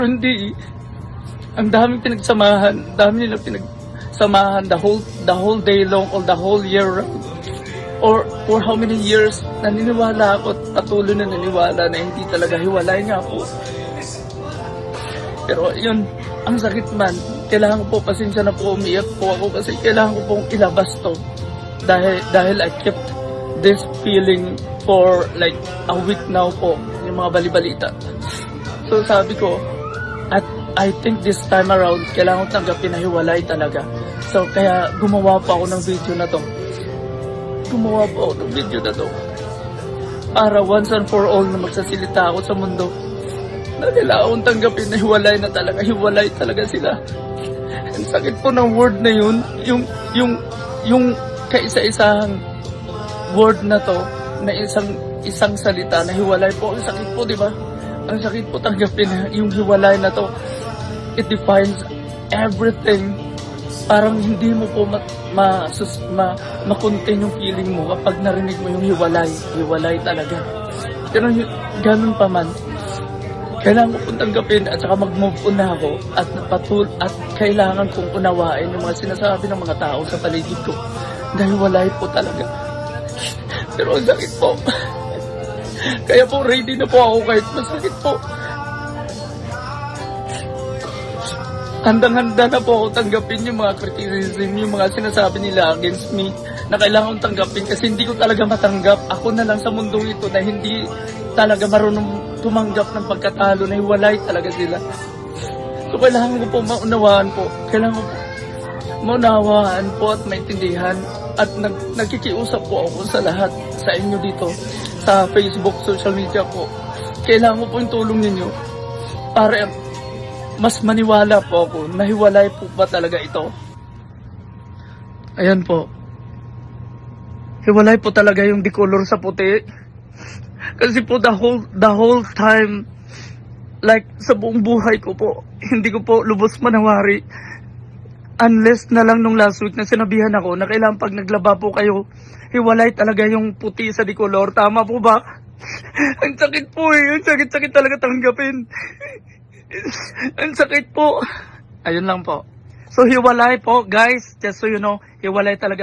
Hindi. Ang daming pinagsamahan, dami nila pinagsamahan the whole day long or the whole year round. Or for how many years, naniniwala ako at patuloy na naniniwala na hindi talaga hiwalay nga po. Pero yun, ang sakit man, kailangan ko po, pasensya na po, umiyak po ako kasi kailangan ko pong ilabas to. Dahil I kept this feeling for like a week now po, yung mga balibalita. So sabi ko, at I think this time around, kailangan ko tanggapin na hiwalay talaga. So kaya gumawa pa ako ng video na to. Para once and for all na magsasalita ako sa mundo na kailangan kong tanggapin na hiwalay talaga sila. Ang sakit po ng word na yun, yung kaisa-isang word na to, na isang salita na hiwalay po, ang sakit po, di ba? Ang sakit po tanggapin na yung hiwalay na to, it defines everything. Parang hindi mo po makontain yung feeling mo kapag narinig mo yung hiwalay talaga. Pero ganun pa man, kailangan ko pong tanggapin at saka mag-move on na ako at kailangan kong unawain yung mga sinasabi ng mga tao sa paligid ko na hiwalay po talaga. Pero ang sakit po. Kaya po ready na po ako kahit masakit po. Handang-handa na po ako tanggapin yung mga criticism, yung mga sinasabi nila against me na kailangan kong tanggapin kasi hindi ko talaga matanggap. Ako na lang sa mundong ito na hindi talaga marunong tumanggap ng pagkatalo na hiwalay talaga sila. So kailangan ko po maunawaan po. Kailangan ko po maunawaan po at maintindihan at nagkikiusap po ako sa lahat sa inyo dito sa Facebook, social media po. Kailangan ko po yung tulong ninyo para mas maniwala po ako na hiwalay po ba talaga ito. Ayan po. Hiwalay po talaga yung decolor sa puti. Kasi po the whole time, like sa buong buhay ko po, hindi ko po lubos manawari. Unless na lang nung last week na sinabihan ako na kailangan pag naglaba po kayo, hiwalay talaga yung puti sa decolor. Tama po ba? Ang sakit po eh. Ang sakit talaga tanggapin. Ang sakit po. Ayun lang po. So hiwalay po guys. Just so you know, hiwalay talagang